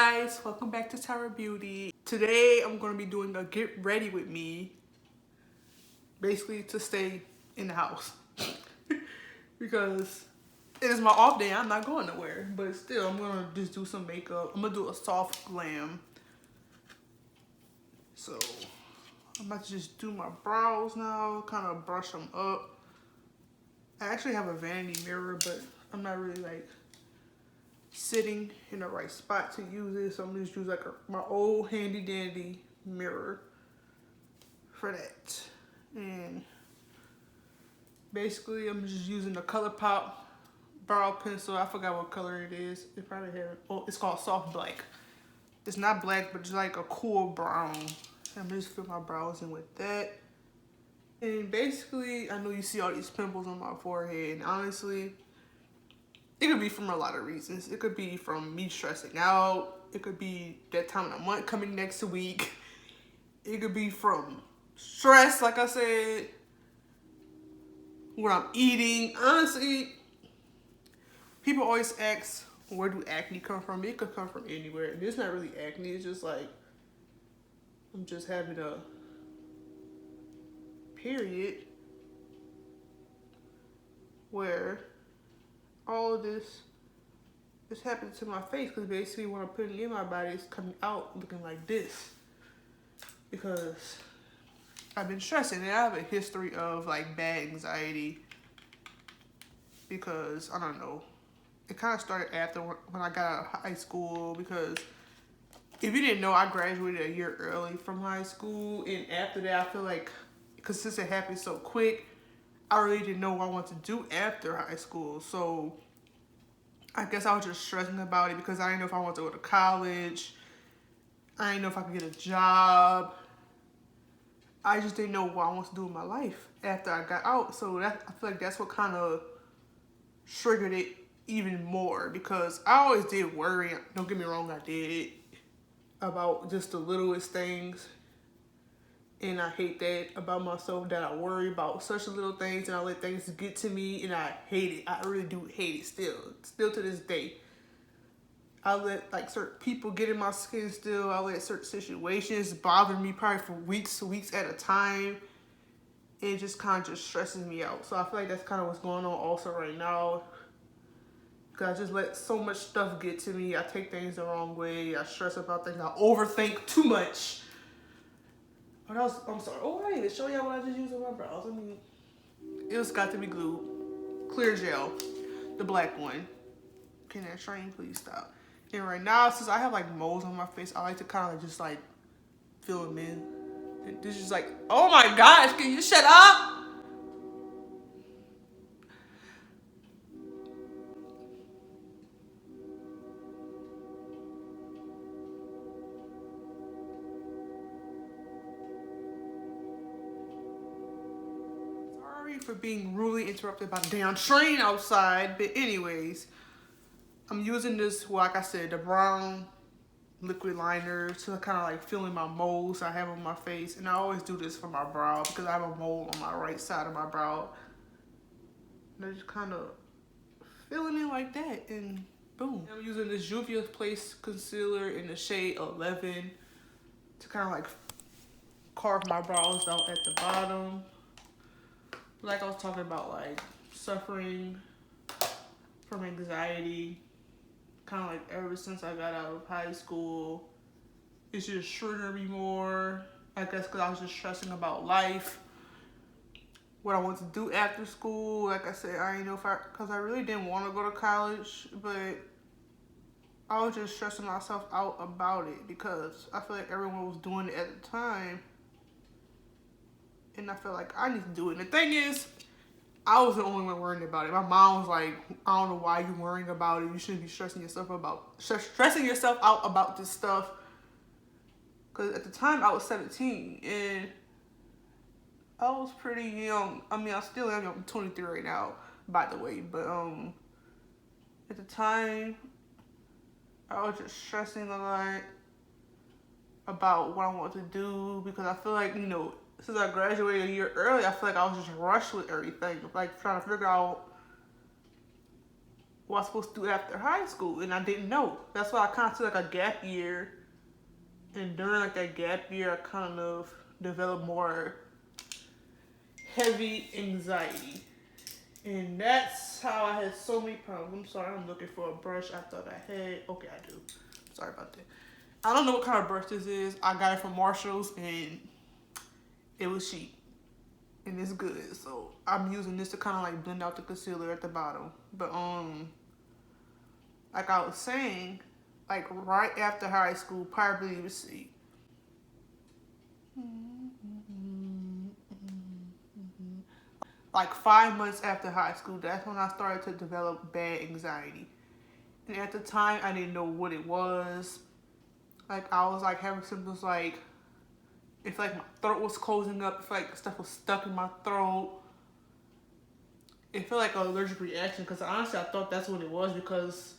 guys, welcome back to Tower Beauty. Today I'm going to be doing a get ready with me, basically to stay in the house because it is my off day. I'm not going nowhere, but still I'm going to just do some makeup. I'm going to do a soft glam. So I'm about to just do my brows now, kind of brush them up. I actually have a vanity mirror, but I'm not really like sitting in the right spot to use it, so I'm just use like my old handy dandy mirror for that. And basically I'm just using the ColourPop brow pencil. I forgot what color it is. It probably have, oh, it's called soft black. It's not black, but it's like a cool brown. I'm just fill my brows in with that. And basically I know you see all these pimples on my forehead, and honestly it could be from a lot of reasons. It could be from me stressing out. It could be that time of the month coming next week. It could be from stress, like I said, what I'm eating. Honestly, people always ask, where do acne come from? It could come from anywhere. And it's not really acne. It's just like, I'm just having a period where all of this is happening to my face, because basically when I'm putting it in my body, it's coming out looking like this because I've been stressing, and I have a history of like bad anxiety because I don't know, it kind of started after when I got out of high school. Because if you didn't know, I graduated a year early from high school, and after that I feel like because since it happened so quick, I really didn't know what I wanted to do after high school. So I guess I was just stressing about it because I didn't know if I wanted to go to college. I didn't know if I could get a job. I just didn't know what I wanted to do with my life after I got out. So that, I feel like that's what kind of triggered it even more, because I always did worry. Don't get me wrong, I did, about just the littlest things. And I hate that about myself, that I worry about such little things and I let things get to me, and I hate it. I really do hate it still to this day. I let like certain people get in my skin still. I let certain situations bother me probably for weeks at a time. It just kind of just stresses me out. So I feel like that's kind of what's going on also right now. Because I just let so much stuff get to me. I take things the wrong way. I stress about things. I overthink too much. What else? I'm sorry. Oh, I didn't show y'all what I just used on my brows. I mean, it was got to be glue. Clear gel. The black one. Can that train please stop? And right now, since I have like moles on my face, I like to kind of just like fill them in. And this is like, oh my gosh, can you shut up? Sorry for being rudely interrupted by the damn train outside. But anyways, I'm using this, like I said, the brown liquid liner to kind of like fill in my moles I have on my face. And I always do this for my brow because I have a mole on my right side of my brow. And I just kind of filling in like that, and boom. I'm using this Juvia's Place concealer in the shade 11 to kind of like carve my brows out at the bottom. Like I was talking about, like suffering from anxiety, kind of like ever since I got out of high school. It's just triggering me more, I guess because I was just stressing about life, what I want to do after school. Like I said, I didn't know if because I really didn't want to go to college, but I was just stressing myself out about it because I feel like everyone was doing it at the time, and I felt like I need to do it. And the thing is, I was the only one worrying about it. My mom was like, I don't know why you're worrying about it. You shouldn't be stressing yourself out about this stuff. Because at the time, I was 17, and I was pretty young. I mean, I still am. I'm 23 right now, by the way. But at the time, I was just stressing a lot about what I want to do, because I feel like, you know, since I graduated a year early, I feel like I was just rushed with everything, like trying to figure out what I was supposed to do after high school, and I didn't know. That's why I kind of took like a gap year, and during like that gap year, I kind of developed more heavy anxiety. And that's how I had so many problems. I'm sorry, I'm looking for a brush I thought I had. Okay, I do. Sorry about that. I don't know what kind of brush this is. I got it from Marshall's and it was cheap. And it's good. So I'm using this to kind of like blend out the concealer at the bottom. But like I was saying, like right after high school, probably, let's see. Like 5 months after high school, that's when I started to develop bad anxiety. And at the time, I didn't know what it was. Like I was like having symptoms like, if like my throat was closing up, if like stuff was stuck in my throat. It felt like an allergic reaction, because honestly I thought that's what it was, because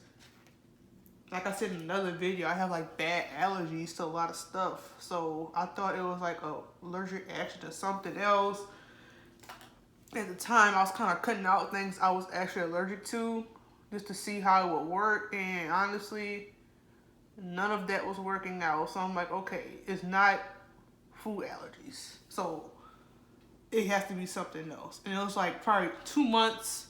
like I said in another video, I have like bad allergies to a lot of stuff. So I thought it was like a allergic reaction to something else. At the time, I was kind of cutting out things I was actually allergic to just to see how it would work. And honestly, none of that was working out. So I'm like, okay, it's not food allergies. So it has to be something else. And it was like probably 2 months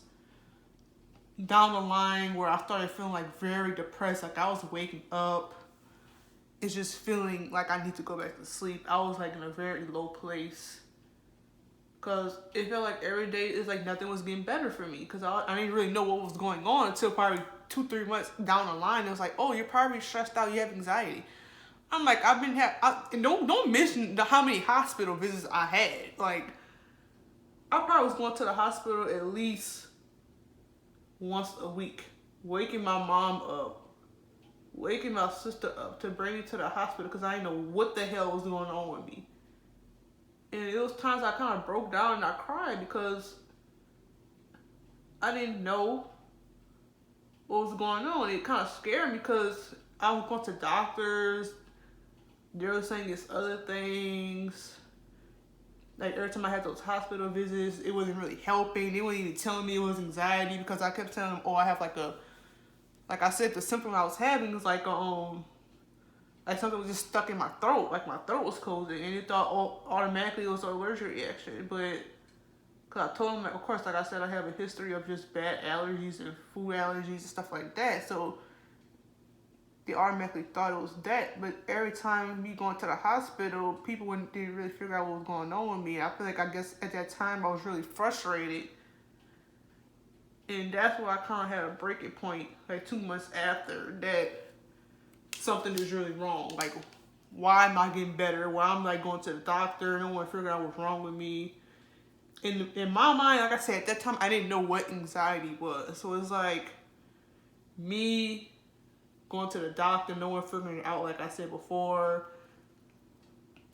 down the line where I started feeling like very depressed. Like I was waking up. It's just feeling like I need to go back to sleep. I was like in a very low place. Because it felt like every day it's like nothing was getting better for me. Because I didn't really know what was going on until probably 2-3 months down the line. It was like, oh, you're probably stressed out. You have anxiety. I'm like, I've been and don't mention how many hospital visits I had. Like, I probably was going to the hospital at least once a week, waking my mom up, waking my sister up to bring me to the hospital because I didn't know what the hell was going on with me. And it was times I kind of broke down and I cried because I didn't know what was going on. It kind of scared me because I was going to doctors. They were saying it's other things. Like every time I had those hospital visits, it wasn't really helping. They weren't even telling me it was anxiety because I kept telling them, oh, I have like I said, the symptom I was having was like something was just stuck in my throat. Like my throat was closing, and it thought automatically it was an allergic reaction. But because I told them, like, of course, like I said, I have a history of just bad allergies and food allergies and stuff like that. So they automatically thought it was that. But every time me going to the hospital, people didn't really figure out what was going on with me. I feel like, I guess at that time I was really frustrated. And that's why I kind of had a breaking point, like 2 months after that. Something is really wrong. Like, why am I getting better? Why I'm like going to the doctor? No one figured out what's wrong with me. In my mind, like I said, at that time, I didn't know what anxiety was. So it's like me going to the doctor, no one figuring it out, like I said before.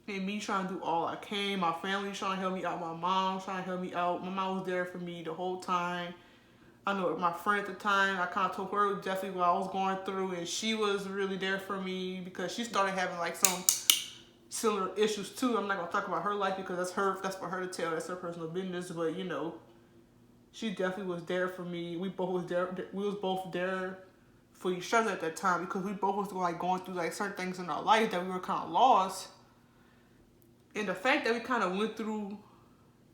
And me trying to do all I can. My family trying to help me out. My mom trying to help me out. My mom was there for me the whole time. I know my friend at the time, I kind of told her definitely what I was going through, and she was really there for me because she started having like some similar issues too. I'm not gonna talk about her life because that's for her to tell. That's her personal business. But you know, she definitely was there for me. We was both there for each other at that time because we both was like going through like certain things in our life that we were kind of lost. And the fact that we kind of went through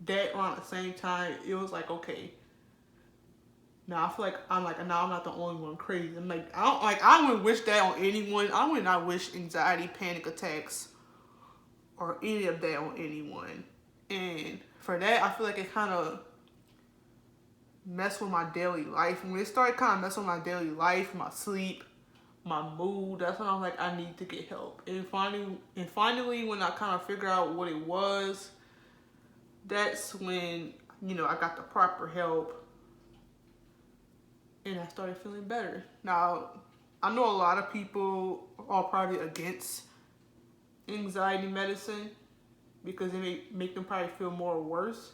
that around the same time, it was like, okay. Now I feel like I'm not the only one crazy. I'm like, I wouldn't wish that on anyone. I would not wish anxiety, panic attacks, or any of that on anyone. And for that, I feel like it kind of messed with my daily life. And when it started kind of messing with my daily life, my sleep, my mood, that's when I was like, I need to get help. And finally, when I kind of figured out what it was, that's when, you know, I got the proper help. And I started feeling better. Now, I know a lot of people are probably against anxiety medicine because it make them probably feel more worse.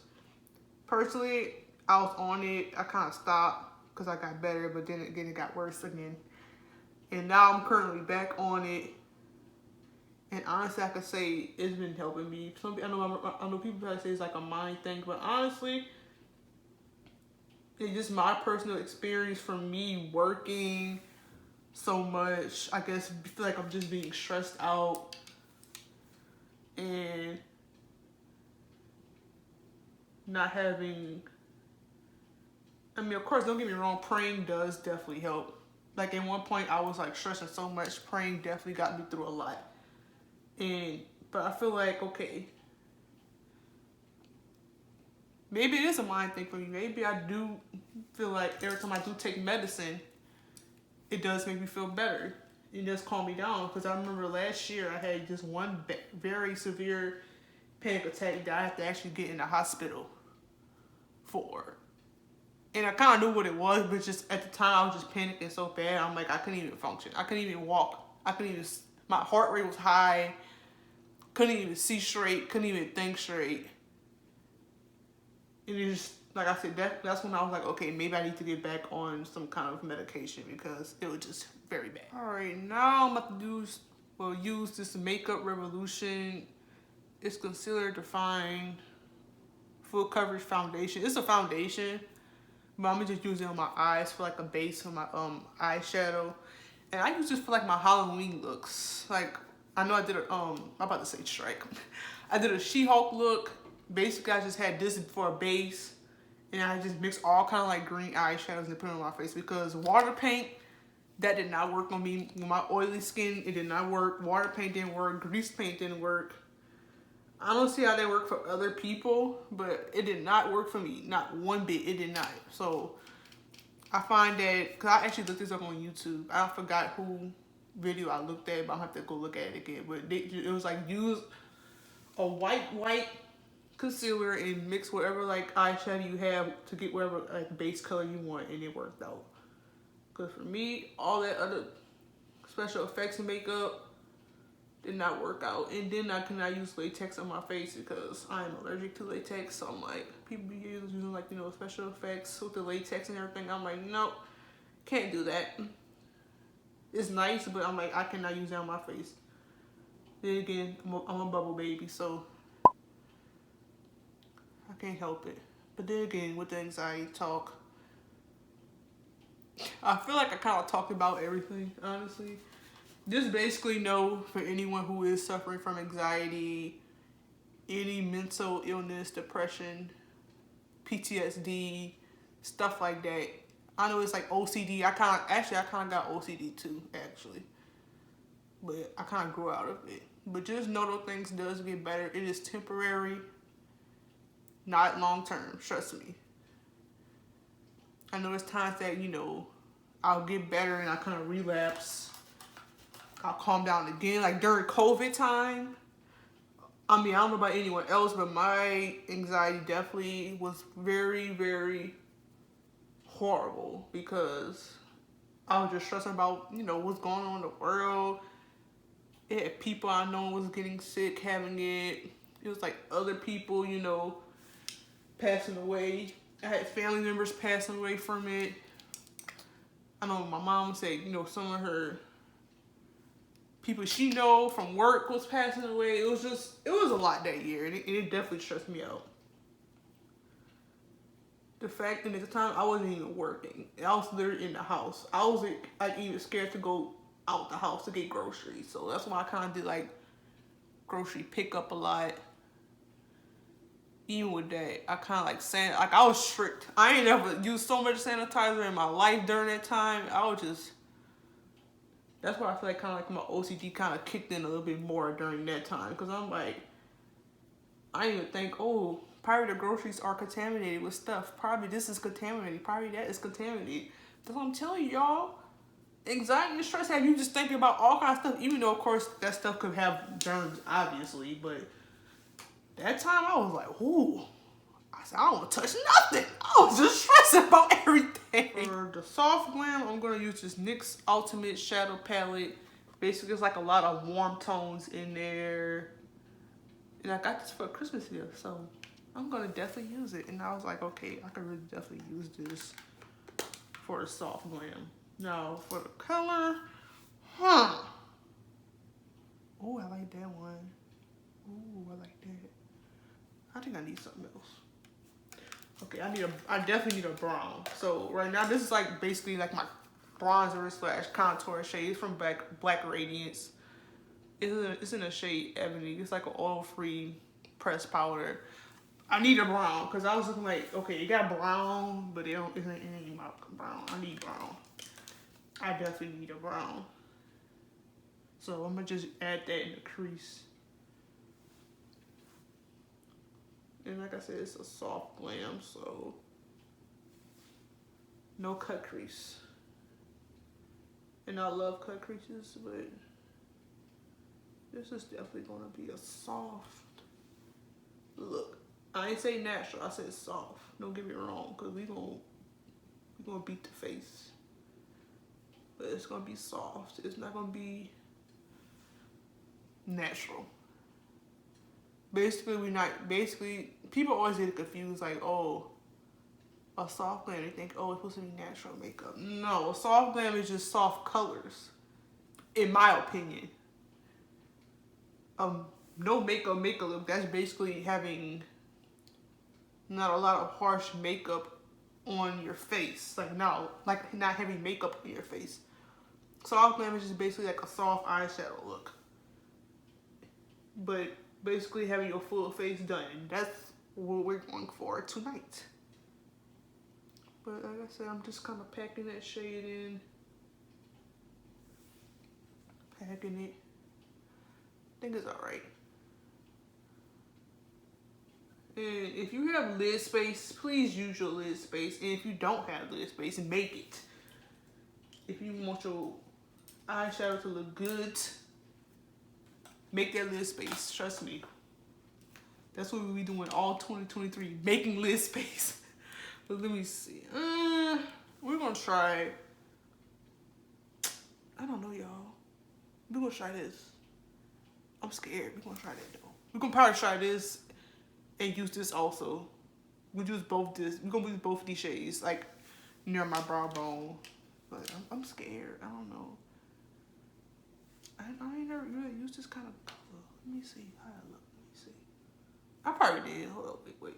Personally, I was on it. I kind of stopped because I got better, but then again, it got worse again. And now I'm currently back on it. And honestly, I could say it's been helping me. I know people probably say it's like a mind thing, but honestly, it's just my personal experience from me working so much. I guess I feel like I'm just being stressed out, and not having, I mean, of course, don't get me wrong, praying does definitely help. Like at one point I was like stressing so much, praying definitely got me through a lot. But I feel like, okay, maybe it is a mind thing for me. Maybe I do feel like every time I do take medicine, it does make me feel better. It does calm me down. Because I remember last year I had just one very severe panic attack that I had to actually get in the hospital for. And I kind of knew what it was, but just at the time I was just panicking so bad. I'm like, I couldn't even function. I couldn't even walk. I couldn't even, my heart rate was high. Couldn't even see straight. Couldn't even think straight. And it just, like I said, that's when I was like, okay, maybe I need to get back on some kind of medication because it was just very bad. All right, now I'm about to use this Makeup Revolution. It's concealer defined full coverage foundation. It's a foundation, but I'm just using it on my eyes for like a base for my eyeshadow. And I use this for like my Halloween looks. Like, I know I did I'm about to say Shrek. I did a She-Hulk look. Basically, I just had this for a base, and I just mixed all kind of like green eyeshadows and put it on my face because water paint, that did not work on me. With my oily skin, it did not work. Water paint didn't work. Grease paint didn't work. I don't see how they work for other people, but it did not work for me. Not one bit. It did not. So I find that, because I actually looked this up on YouTube. I forgot who video I looked at, but I'll have to go look at it again. But it was like, use a white concealer and mix whatever like eyeshadow you have to get whatever like base color you want, and it worked out. Because for me, all that other special effects and makeup did not work out. And then I cannot use latex on my face because I'm allergic to latex. So I'm like, people be using like, you know, special effects with the latex and everything. I'm like, nope, can't do that. It's nice, but I'm like, I cannot use that on my face. Then again, I'm a bubble baby, so I can't help it. But then again, with the anxiety talk, I feel like I kind of talked about everything, honestly. Just basically know, for anyone who is suffering from anxiety, any mental illness, depression, PTSD, stuff like that. I know it's like OCD. I kind of got OCD too, actually. But I kind of grew out of it. But just know those things does get better. It is temporary, not long term. Trust me. I know there's times that, you know, I'll get better and I kind of relapse. I'll calm down again. Like during COVID time, I mean, I don't know about anyone else, but my anxiety definitely was very, very horrible because I was just stressing about, you know, what's going on in the world. It had people I know was getting sick, having it. It was like other people, you know, passing away. I had family members passing away from it. I know my mom said, you know, some of her people she know from work was passing away. It was a lot that year, and it definitely stressed me out. The fact that at the time I wasn't even working. I was literally in the house. I was like even scared to go out the house to get groceries. So that's why I kind of did like grocery pickup a lot. Even with that, I kind of like I was strict. I ain't never used so much sanitizer in my life during that time. That's why I feel like kind of like my OCD kind of kicked in a little bit more during that time. Because I'm like, I didn't even think, oh, probably the groceries are contaminated with stuff. Probably this is contaminated. Probably that is contaminated. That's what I'm telling you, y'all. Anxiety and stress have you just thinking about all kinds of stuff. Even though, of course, that stuff could have germs, obviously. But that time, I was like, ooh. I said, I don't want to touch nothing. I was just stressing about everything. For the soft glam, I'm going to use this NYX Ultimate Shadow Palette. Basically, it's like a lot of warm tones in there. And I got this for a Christmas gift, so I'm going to definitely use it. And I was like, okay, I could really definitely use this for the soft glam. Now, for the color, oh, I like that one. Oh, I like that. I think I need something else. Okay, I definitely need a brown. So right now, this is like basically like my bronzer slash contour shade. It's from Black Radiance. It's in a shade Ebony. It's like an oil-free pressed powder. I need a brown because I was looking like, okay, it got brown, but it ain't about brown. I need brown. I definitely need a brown. So I'm gonna just add that in the crease. And like I said, it's a soft glam, so no cut crease. And I love cut creases, but this is definitely gonna be a soft look. I ain't say natural, I said soft. Don't get me wrong, cause we gonna beat the face. But it's gonna be soft. It's not gonna be natural. Basically, people always get confused, like, oh, a soft glam, they think, oh, it's supposed to be natural makeup. No, a soft glam is just soft colors, in my opinion. No makeup look, that's basically having not a lot of harsh makeup on your face. Like not having makeup on your face. Soft glam is just basically like a soft eyeshadow look. But basically having your full face done. That's what we're going for tonight. But like I said, I'm just kind of packing that shade in. Packing it. I think it's alright. And if you have lid space, please use your lid space. And if you don't have lid space, make it. If you want your eyeshadow to look good, make that lid space. Trust me. That's what we'll be doing all 2023. Making lid space. But let me see. We're going to try. I don't know, y'all. We're going to try this. I'm scared. We're going to try that, though. We're going to probably try this and use this also. We'll use both this. We're going to use both of these shades, like, near my brow bone. But I'm scared. I don't know. I ain't never really used this kind of color. Let me see how it look. Let me see. I probably did. Hold up. Wait.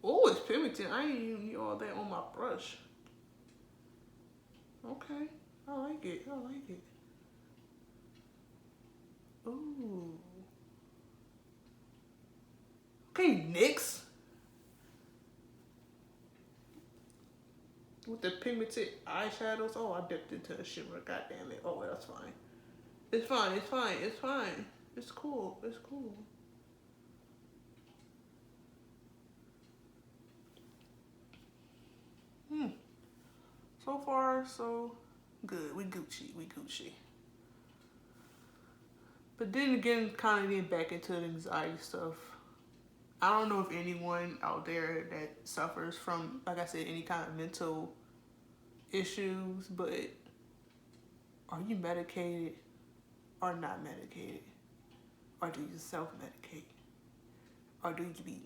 Oh, it's pigmented. I ain't even need all that on my brush. Okay. I like it. Ooh. Okay, NYX. With the pigmented eyeshadows. Oh, I dipped into a shimmer. God damn it. Oh, that's fine. It's fine. It's cool. So far, so good. We Gucci. But then again, kind of getting back into the anxiety stuff. I don't know if anyone out there that suffers from, like I said, any kind of mental issues, but are you medicated or not medicated? Or do you self-medicate? Or do you be,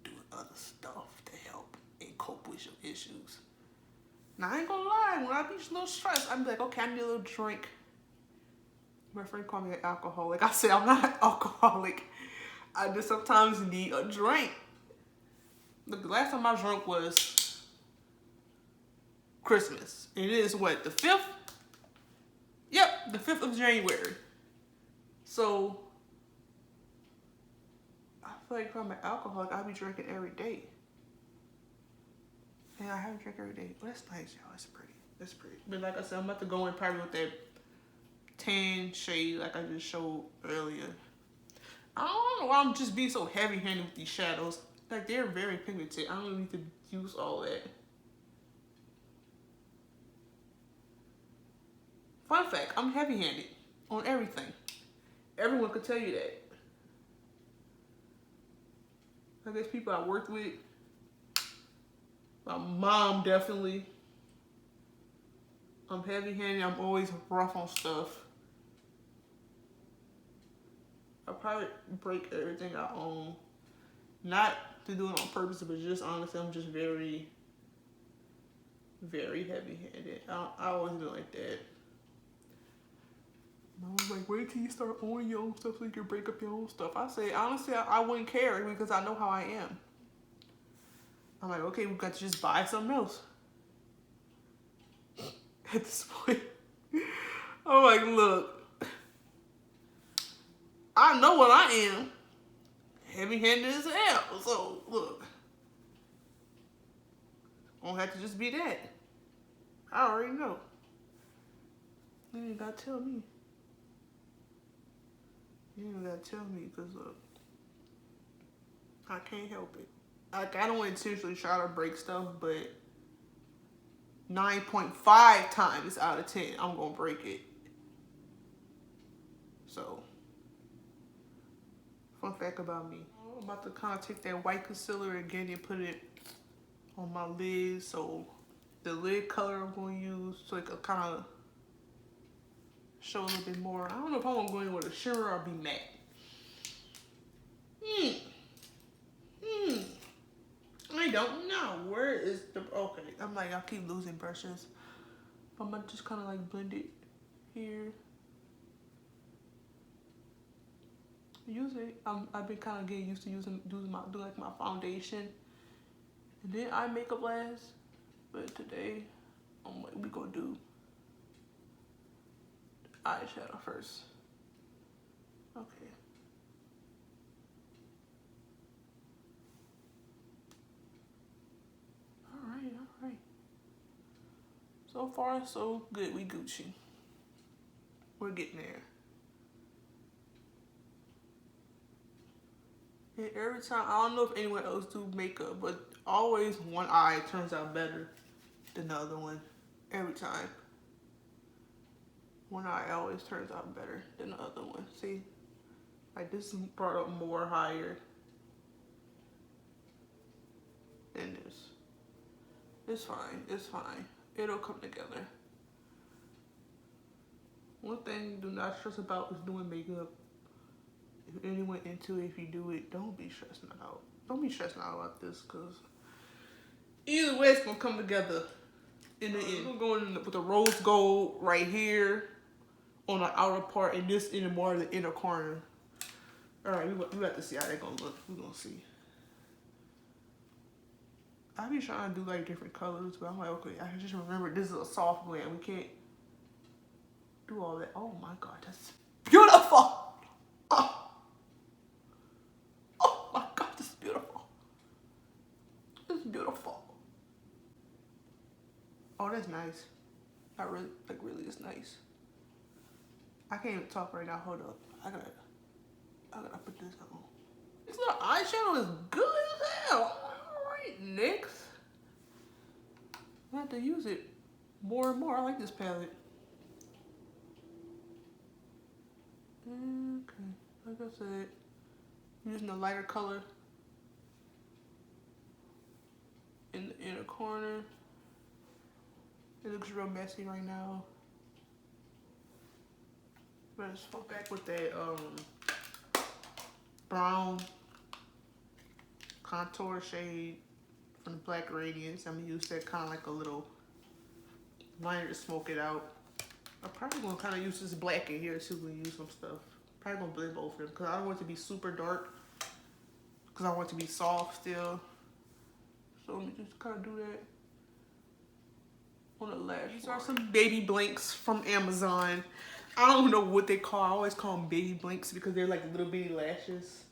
doing other stuff to help and cope with your issues? Now, I ain't gonna lie, when I be a little stressed, I be like, okay, I need a little drink. My friend called me an alcoholic. I said, I'm not an alcoholic. I just sometimes need a drink. The last time I drank was Christmas. And it is what, the 5th? Yep, the 5th of January. So, I feel like if I'm an alcoholic, I'll be drinking every day. And I haven't drank every day. Well, that's nice, y'all. That's pretty. But like I said, I'm about to go in probably with that tan shade like I just showed earlier. I don't know why I'm just being so heavy-handed with these shadows. Like, they're very pigmented. I don't need to use all that. Fun fact, I'm heavy-handed on everything. Everyone could tell you that. I guess people I worked with, my mom definitely. I'm heavy-handed. I'm always rough on stuff. I probably break everything I own. Not to do it on purpose, but just honestly, I'm just very, very heavy-handed. I always do like that. I was like, wait till you start owning your own stuff so you can break up your own stuff. I say, honestly, I wouldn't care because I know how I am. I'm like, okay, we got to just buy something else. At this point, I'm like, look, I know what I am. Heavy-handed as hell. So, look. Won't have to just be that. I already know. You ain't gotta tell me. You ain't gotta tell me, because, look, I can't help it. Like, I don't intentionally try to break stuff, but 9.5 times out of 10, I'm gonna break it. So, fun fact about me. I'm about to kind of take that white concealer again and put it on my lid. So, the lid color I'm going to use, so it can kind of show a little bit more. I don't know if I'm going with a shimmer or be matte. I don't know. Where is the... Okay, I'm like, I keep losing brushes. I'm going to just kind of like blend it here. Usually, I've been kind of getting used to doing like my foundation. And then eye makeup last. But today, we gonna do eyeshadow first. Okay. All right. So far, so good. We Gucci. We're getting there. And every time, I don't know if anyone else do makeup, but always one eye turns out better than the other one. Every time. One eye always turns out better than the other one. See? Like, this is brought up more higher than this. It's fine. It's fine. It'll come together. One thing you do not stress about is doing makeup. If anyone into it, if you do it, don't be stressing out. Don't be stressing out about this, because either way, it's going to come together in the end. I'm going with the rose gold right here on the outer part, and this in more of the inner corner. All right, we have to see how they're going to look. We're going to see. I be trying to do like different colors, but I'm like, okay, I just remember this is a soft blend. We can't do all that. Oh my God, that's beautiful. Oh my God, this is beautiful. This is beautiful. Oh, that's nice. That really is nice. I can't even talk right now. Hold up. I gotta put this on. This little eyeshadow is good as hell. Alright, next. I have to use it more and more. I like this palette. Okay, like I said, I'm using a lighter color in the inner corner. It looks real messy right now. But let's go back with that brown contour shade from the Black Radiance. I'm gonna use that kind of like a little liner to smoke it out. I'm probably gonna kind of use this black in here too and use some stuff. Probably gonna blend both of them because I don't want it to be super dark, because I want it to be soft still. So let me just kind of do that on the lash. These are some baby blanks from Amazon. I don't know what they call. I always call them baby blanks because they're like little bitty lashes.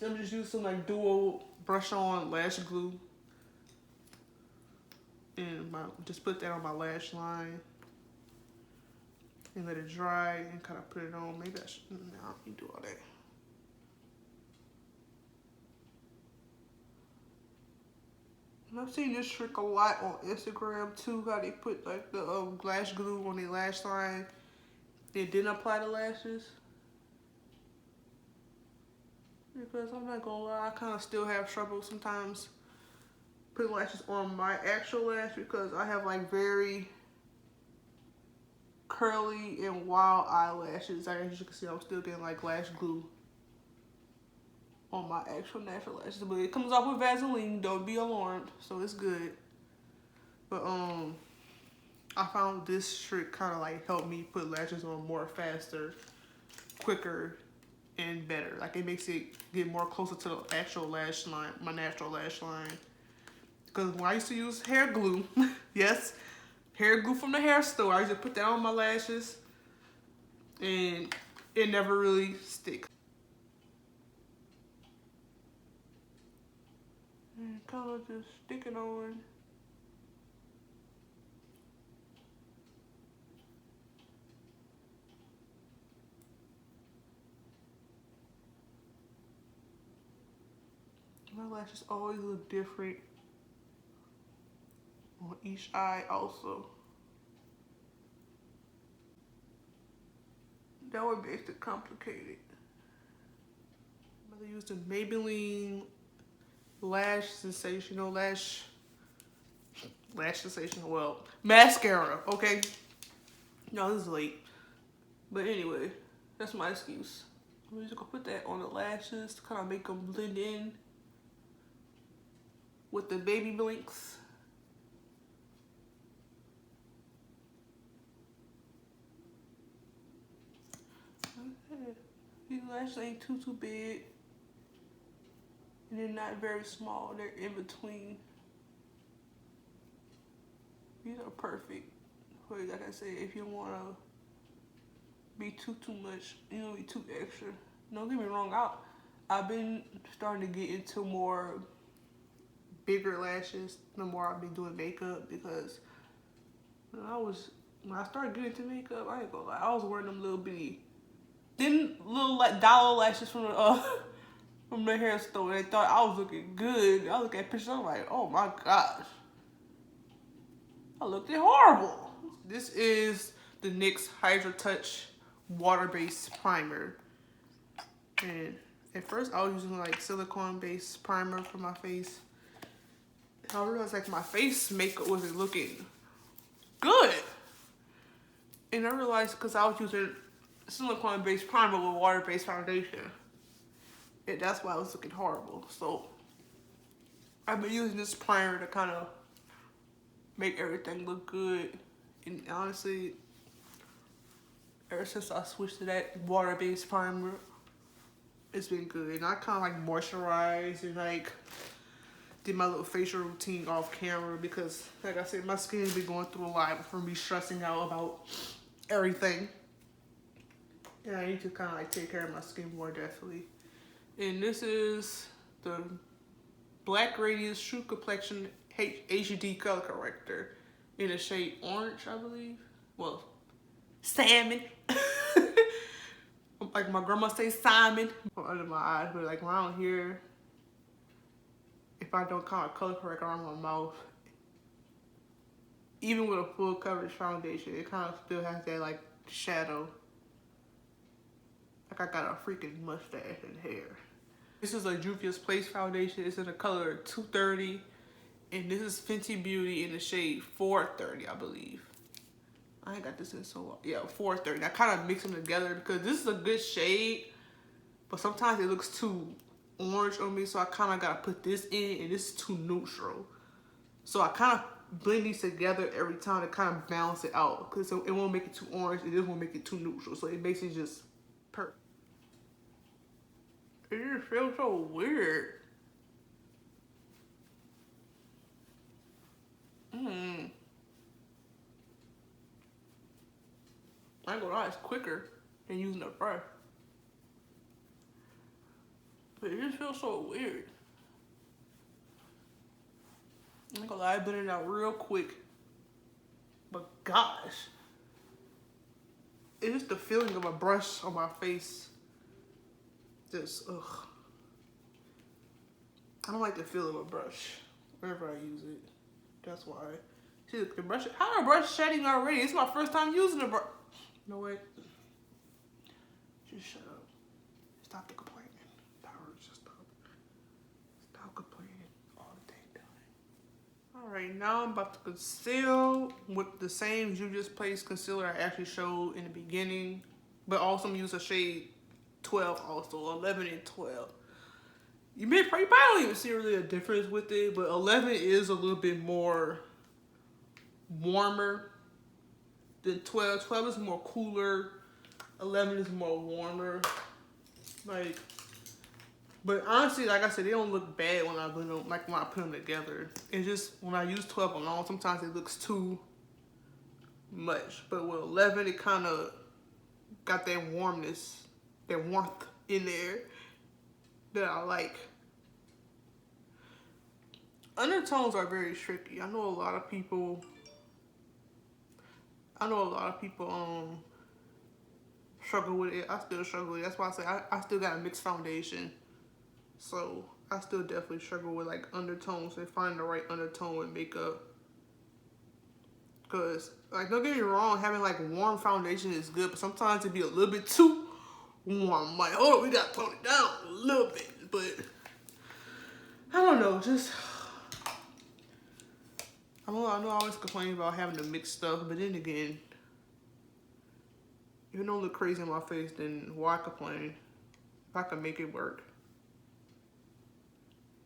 I'm just using some like dual brush on lash glue. And just put that on my lash line. And let it dry and kind of put it on. Maybe I should, no, I don't need to do all that. And I've seen this trick a lot on Instagram too, how they put like the lash glue on their lash line. They didn't apply the lashes. Because I'm not gonna lie, I kind of still have trouble sometimes putting lashes on my actual lash because I have like very curly and wild eyelashes. As you can see, I'm still getting like lash glue on my actual natural lashes. But it comes off with Vaseline, don't be alarmed, so it's good. But I found this trick kind of like helped me put lashes on more faster, quicker, and better. Like it makes it get more closer to the actual lash line, my natural lash line. Because when I used to use hair glue, yes, hair glue from the hair store, I used to put that on my lashes and it never really sticks. And kind of just stick it on. My lashes always look different on each eye also. That what makes it complicated. I'm gonna use the Maybelline Lash Sensational well, mascara, okay? No, this is late. But anyway, that's my excuse. I'm just gonna put that on the lashes to kind of make them blend in with the baby blinks. Okay. These lashes ain't too big. And they're not very small, they're in between. These are perfect. But like I said, if you wanna be too much, you don't be too extra. Don't get me wrong, I've been starting to get into more bigger lashes the more I've been doing makeup, because when I started getting into makeup, I ain't gonna lie, I was wearing them little like dollar lashes from the hair store. They thought I was looking good. I look at pictures, I'm like, oh my gosh, I looked horrible. This is the NYX Hydra Touch water-based primer, and at first I was using like silicone-based primer for my face. I realized like my face makeup wasn't looking good. And I realized because I was using silicone-based primer with water-based foundation, and that's why I was looking horrible. So I've been using this primer to kind of make everything look good. And honestly, ever since I switched to that water-based primer, it's been good. And I kind of like moisturized and like did my little facial routine off camera, because like I said, my skin be going through a lot from me stressing out about everything. And I need to kind of like take care of my skin more, definitely. And this is the Black Radiance True Complexion HD Color Corrector in the shade orange, I believe. Well, salmon. Like my grandma say, Simon. Under my eyes, but like around here, if I don't kind of color correct around my mouth, even with a full coverage foundation, it kind of still has that like shadow. Like I got a freaking mustache and hair. This is a Juvia's Place foundation. It's in the color 230. And this is Fenty Beauty in the shade 430, I believe. I ain't got this in so long. Yeah, 430. I kind of mix them together because this is a good shade, but sometimes it looks too orange on me, so I kind of got to put this in, and this is too neutral. So I kind of blend these together every time to kind of balance it out, because it won't make it too orange, it just won't make it too neutral. So it makes it just perfect. It just feels so weird. I ain't gonna lie, it's quicker than using a brush. But it just feels so weird. I ain't gonna lie, I blended it out real quick. But gosh, it's just the feeling of a brush on my face. Just, ugh. I don't like the feel of a brush whenever I use it. That's why. See, the brush, how are brush shedding already? It's my first time using a brush. You know what? Just shut up. Stop the complaining. That hurts. Just stop. Stop complaining all the dang time. Alright, now I'm about to conceal with the same Juvia's Place concealer I actually showed in the beginning. But also I'm using a shade 12 also. 11 and 12. You probably don't even see really a difference with it, but 11 is a little bit more warmer than 12. 12 is more cooler. 11 is more warmer. Like, But honestly, like I said, they don't look bad when I blend them, like when I put them together. It's just when I use 12 alone, sometimes it looks too much. But with 11, it kind of got that warmness, that warmth in there that I like. Undertones are very tricky. I know a lot of people struggle with it. I still struggle with it. That's why I say I still got a mixed foundation. So I still definitely struggle with like undertones and finding the right undertone with makeup. Cause like, don't get me wrong, having like warm foundation is good, but sometimes it be a little bit too warm. I'm like, oh, we gotta tone it down a little bit. But I don't know, just I know I always complain about having to mix stuff, but then again, if it don't look crazy in my face, then why complain? If I can make it work.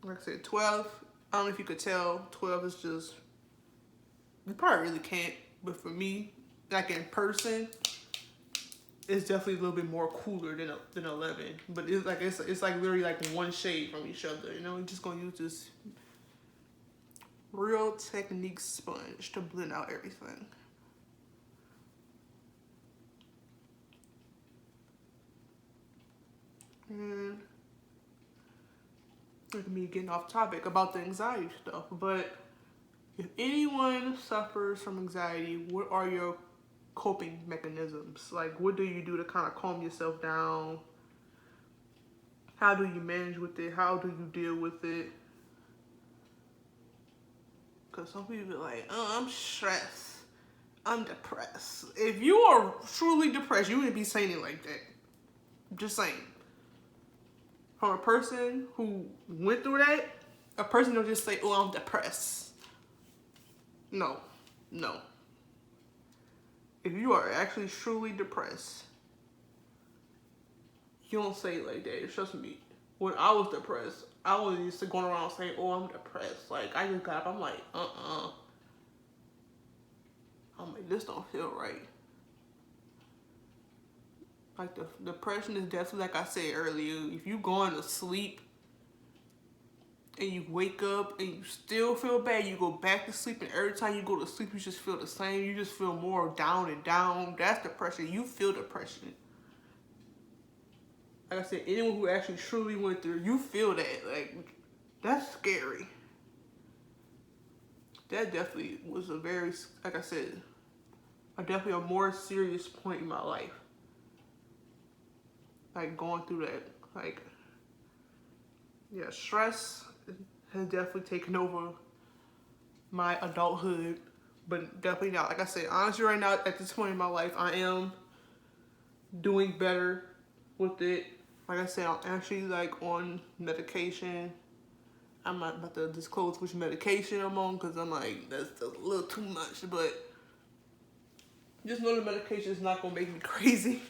Like I said, 12, I don't know if you could tell, 12 is just, you probably really can't, but for me, like in person, it's definitely a little bit more cooler than 11. But it's like literally like one shade from each other, you know? You're just gonna use this Real Technique sponge to blend out everything. And look at me getting off topic about the anxiety stuff, but if anyone suffers from anxiety, what are your coping mechanisms? Like, what do you do to kind of calm yourself down? How do you manage with it? How do you deal with it? Because some people are like, oh, I'm stressed. I'm depressed. If you are truly depressed, you wouldn't be saying it like that. Just saying. From a person who went through that, a person don't just say, oh, I'm depressed. No. If you are actually truly depressed, you don't say it like that. Trust me. When I was depressed, I was used to going around saying, oh, I'm depressed. Like, I just got up, I'm like, I'm like, this don't feel right. Like, the depression is definitely, like I said earlier, if you going to sleep and you wake up and you still feel bad, you go back to sleep, and every time you go to sleep, you just feel the same. You just feel more down and down. That's depression. You feel depression. Like I said, anyone who actually truly went through, you feel that. Like, that's scary. That definitely was a very, like I said, definitely a more serious point in my life. Like, going through that. Like, yeah, stress has definitely taken over my adulthood, but definitely not. Like I said, honestly, right now, at this point in my life, I am doing better with it. Like I said, I'm actually like on medication. I'm not about to disclose which medication I'm on because I'm like, that's a little too much, but just know the medication is not gonna make me crazy.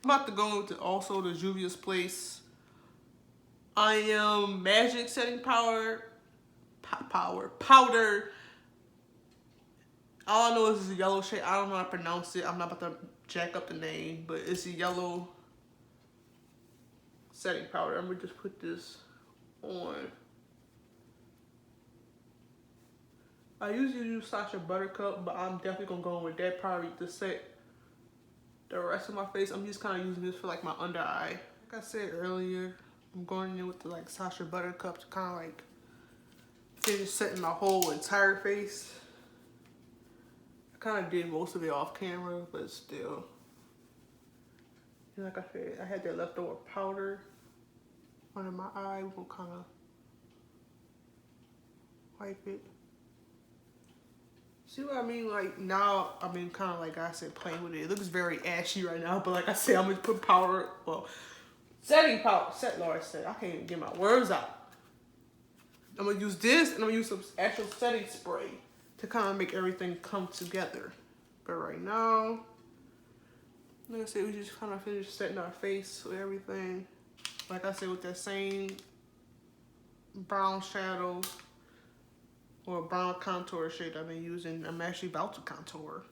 I'm about to go to also the Juvia's Place. I am Magic Setting Powder. All I know is it's a yellow shade. I don't know how to pronounce it. I'm not about to jack up the name, but it's a yellow setting powder. I'm gonna just put this on. I usually use Sasha Buttercup, but I'm definitely gonna go with that probably to set the rest of my face. I'm just kind of using this for like my under eye. Like I said earlier, I'm going in with the like Sasha Buttercup to kind of like finish setting my whole entire face. I kind of did most of it off camera, but still. And like I said, I had that leftover powder under my eye. We'll kind of wipe it. See what I mean? Like, now, I mean, kind of like I said, playing with it. It looks very ashy right now, but like I said, I'm going to put powder, well, setting powder, Lord said, I can't even get my words out. I'm going to use this, and I'm going to use some actual setting spray to kind of make everything come together. But right now, like I said, we just kind of finished setting our face with everything. Like I said, with that same brown shadow or brown contour shade I've been using. I'm actually about to contour.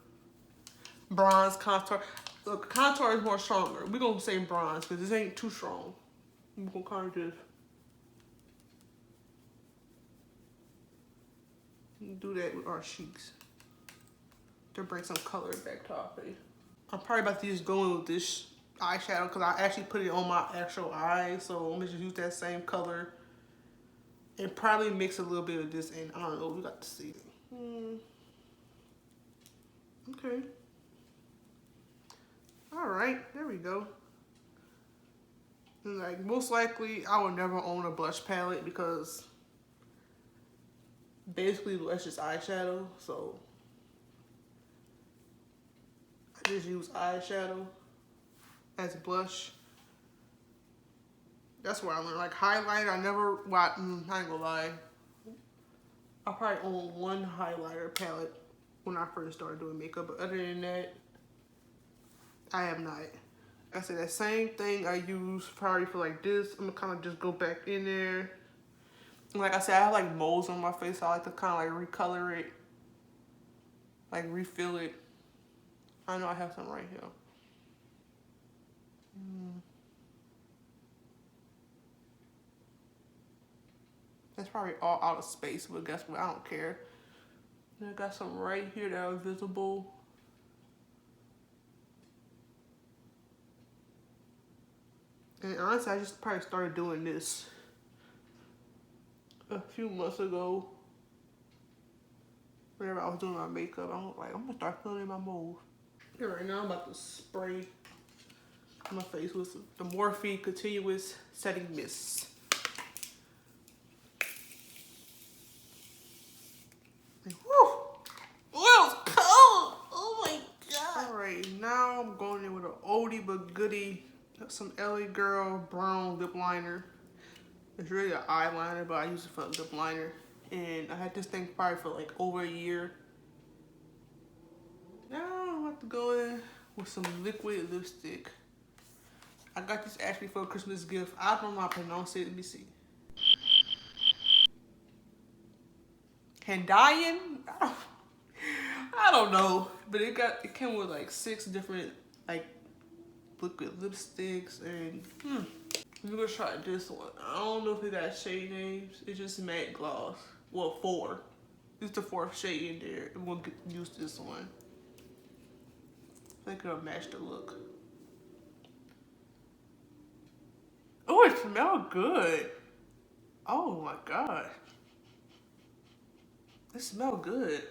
Bronze contour. Look, contour is more stronger. We're going to say bronze because this ain't too strong. We're going to kind of just Do that with our cheeks to bring some color back to our face. I'm probably about to just go in with this eyeshadow because I actually put it on my actual eye. So I'm gonna just use that same color and probably mix a little bit of this in. I don't know, we got to see. Okay. All right, there we go. And like most likely, I will never own a blush palette because basically that's just eyeshadow. So I just use eyeshadow as blush. That's what I learned. Like highlighter, I never, well, I ain't gonna lie. I probably own one highlighter palette when I first started doing makeup, but other than that, I have not. I said that same thing I use probably for like this. I'm gonna kind of just go back in there. And like I said, I have like moles on my face, so I like to kind of like recolor it, like refill it. I know I have some right here. That's probably all out of space, but guess what? I don't care. And I got some right here that are visible. And honestly, I just probably started doing this a few months ago. Whenever I was doing my makeup, I was like, I'm gonna start filling in my moles. Here right now, I'm about to spray my face with the Morphe Continuous Setting Mist. Woo! Well, it's cold! Oh my god! Alright, now I'm going in with an oldie but goodie, some LA Girl brown lip liner. It's really an eyeliner, but I use it for a lip liner. And I had this thing probably for like over a year. Now I'm about to go in with some liquid lipstick. I got this actually for a Christmas gift. I don't know how to pronounce it. Let me see. Hendayan? I don't know. But it came with like 6 different like liquid lipsticks and we're gonna try this one. I don't know if it got shade names. It's just matte gloss. Well, 4. It's the 4th shade in there. And we'll use this one. I think it'll match the look. Oh, it smells good. Oh my god. It smells good.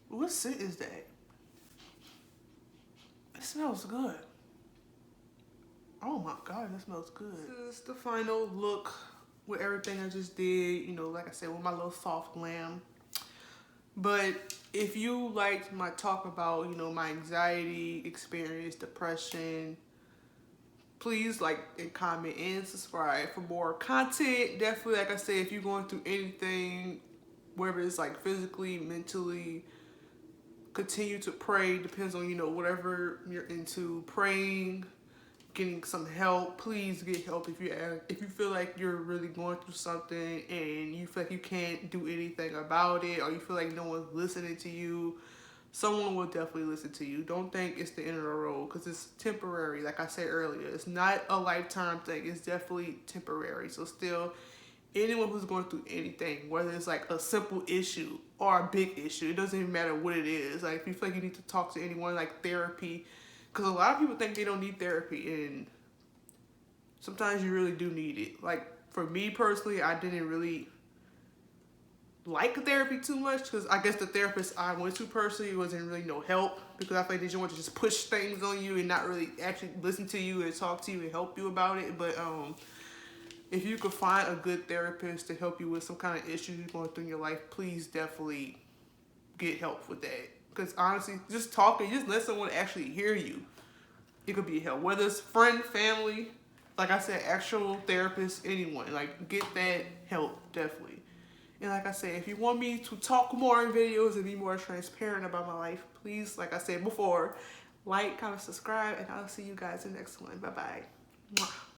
What scent is that? It smells good. Oh my god, that smells good. This is the final look with everything I just did, you know, like I said, with my little soft glam. But if you liked my talk about, you know, my anxiety experience, depression, please like and comment and subscribe for more content. Definitely, like I said, if you're going through anything, whether it's like physically, mentally, continue to pray. Depends on, you know, whatever you're into. Praying, getting some help. Please get help if you feel like you're really going through something and you feel like you can't do anything about it, or you feel like no one's listening to you. Someone will definitely listen to you. Don't think it's the end of the road, because it's temporary. Like I said earlier, it's not a lifetime thing. It's definitely temporary. So still, anyone who's going through anything, whether it's like a simple issue or a big issue, it doesn't even matter what it is. Like if you feel like you need to talk to anyone, like therapy, because a lot of people think they don't need therapy, and sometimes you really do need it. Like for me personally, I didn't really like therapy too much, because I guess the therapist I went to personally wasn't really no help, because I think they just want to just push things on you and not really actually listen to you and talk to you and help you about it. But if you could find a good therapist to help you with some kind of issues you're going through in your life, please definitely get help with that. Because honestly, just talking, just let someone actually hear you, it could be help. Whether it's friend, family, like I said, actual therapist, anyone, like get that help, definitely. And like I said, if you want me to talk more in videos and be more transparent about my life, please, like I said before, like, comment, subscribe, and I'll see you guys in the next one. Bye-bye.